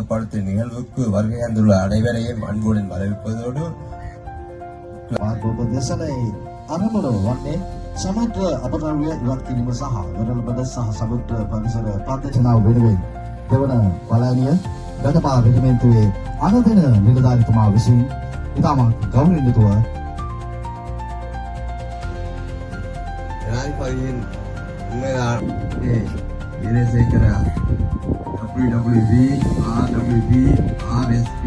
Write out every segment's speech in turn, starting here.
படுத்த நிகழ்வுக்கு வருகை தந்துள்ள அனைவரையும் அன்புடன் வரவேற்பதோடு මාර්ගෝප දේශනයේ අරමුණ වන්නේ සමුද්‍ර අපතරාවිය ඉවත් කිරීම සහ වෙරළබඩ සහ සමුද්‍ර පරිසර ප්‍රාදේශනාව වෙනුවෙන් දෙවන පළානිය ගතපා රෙජිමෙන්තුවේ අනුදින නිලධාරිතුමා විසින් ඉතාමත් ගෞරවණීයව ராய்பாயின் வீரசேகர WWB RWB RSP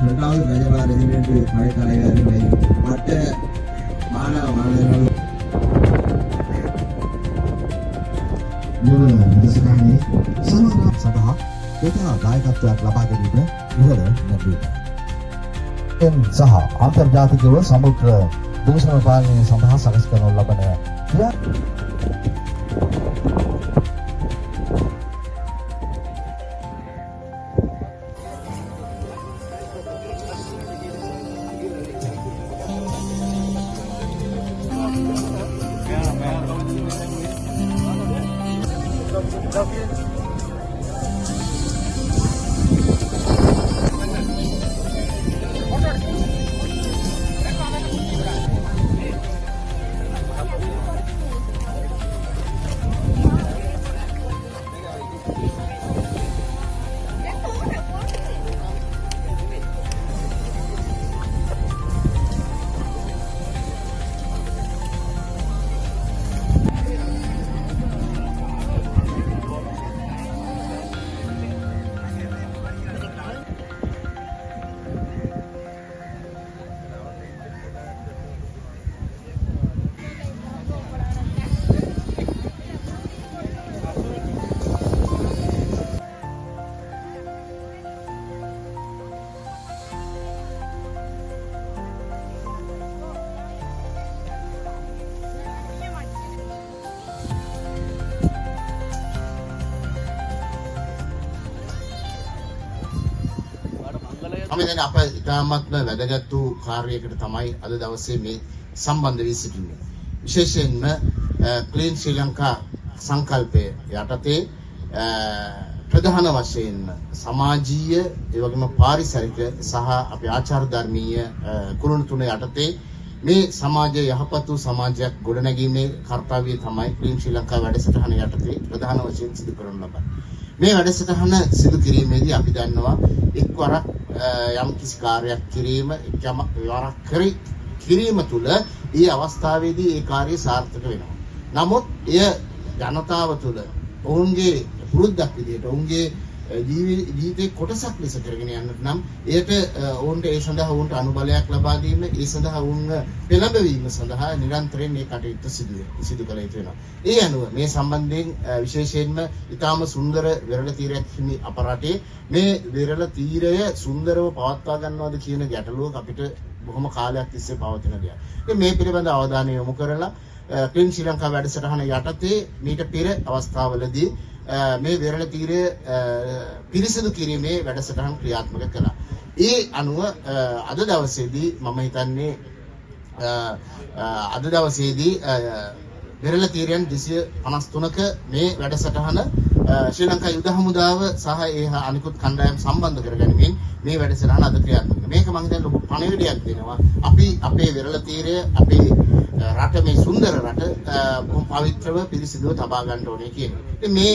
இரண்டாவது கஜபா ரெஜிமெண்ட் படைத்தலைவர்களை மற்ற மாணவ மாணவர்கள் නිරසනයේ සමාරාධ සභා ඒකා දායකත්වයක් ලබා ගැනීම ඉහළ නැගී. සහ අන්තර්ජාතිකව සමුද්‍ර දූෂණ පාලනය සඳහා සකස් කරනු ලබන ක්‍රියා අපි දැන් අප ඉතාමත්ම වැදගත් වූ කාර්යයකට තමයි අද දවසේ මේ සම්බන්ධ වී සිටින්නේ. විශේෂයෙන්ම ක්ලීන් ශ්‍රී ලංකා සංකල්පය යටතේ ප්‍රධාන වශයෙන් සමාජීය ඒ වගේම පාරිසරික සහ අපේ ආචාර ධර්මීය කුළුණු තුන යටතේ මේ සමාජයේ යහපත් වූ සමාජයක් ගොඩනැගීමේ කාර්යය තමයි ක්ලීන් ශ්‍රී ලංකා වැඩසටහන යටතේ ප්‍රධාන වශයෙන් සිදු කරනු ලබන්නේ. මේ වැඩසටහන සිදු කිරීමේදී අපි දන්නවා එක්වරක් යම් කිසි කාර්යයක් කිරීම කිරීම තුළ ඒ අවස්ථාවේදී ඒ කාර්යය සාර්ථක වෙනවා. නමුත් එය ජනතාව තුළ ඔවුන්ගේ පුරුද්දක් විදිහට ඔවුන්ගේ ජීවිතේ කොටසක් ලෙස කරගෙන යන්නට නම් එයට ඔවුන්ට ඒ සඳහා ඔවුන්ට අනුබලයක් ලබා දීම ඒ සඳහා ඔවුන්ව පෙළඹවීම සඳහා නිරන්තරයෙන් මේ කටයුත්ත සිදු කළ යුතු වෙනවා. ඒ අනුව මේ සම්බන්ධයෙන් විශේෂයෙන්ම ඊටාම සුන්දර වෙරළ තීරයක් හිමි අප රටේ මේ වෙරළ තීරය සුන්දරව පවත්වා ගන්නවද කියන ගැටලුවක් අපිට බොහොම කාලයක් තිස්සේ පවතින දෙයක්. ඉතින් මේ පිළිබඳ අවධානය යොමු කරලා ක්ලීන් ශ්‍රී ලංකා වැඩසටහන යටතේ මීට පෙර අවස්ථාවලදී මේ වෙරළ තීරය පිරිසිදු කිරීමේ වැඩසටහන් ක්‍රියාත්මක කළා. ඒ අනුව අද දවසේදී මම හිතන්නේ අද දවසේදී වෙරළ තීරයන් 253ක මේ වැඩසටහන ශ්‍රී ලංකා යුද හමුදාව සහ ඒ අනිකුත් කණ්ඩායම් සම්බන්ධ කරගැනීමෙන් මේ වැඩසටහන අද ක්‍රියාත්මක කරනවා. මේක මම දැන් ලොකු පණිවිඩයක් දෙනවා. අපි අපේ වෙරළ තීරය අපේ රට මේ සුන්දර රට බොහොම පවිත්‍රව පිරිසිදුව තබා ගන්න ඕනේ කියන එක. ඉතින් මේ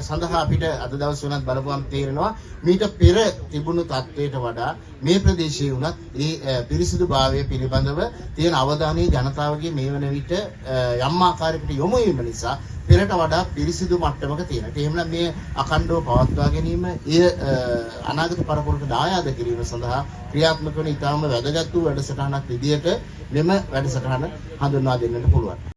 සඳහා අපිට අද දවස් වෙනත් බලපුවම් තේරෙනවා මීට පෙර තිබුණු තත්ත්වයට වඩා මේ ප්‍රදේශයේ වුණත් ඒ පිරිසිදුභාවය පිළිබඳව තියෙන අවධානය ජනතාවගේ මේ වන විට යම් ආකාරයකට යොමු වීම නිසා පෙරට වඩා පිරිසිදු මට්ටමක තියෙනවා. ඒ එහෙමනම් මේ අඛණ්ඩව පවත්වා ගැනීම එය අනාගත පරපුරට දායාද කිරීම සඳහා ක්‍රියාත්මක වන ඉතාම වැදගත් වූ වැඩසටහනක් විදියට මෙම වැඩසටහන හඳුන්වා දෙන්නට පුළුවන්.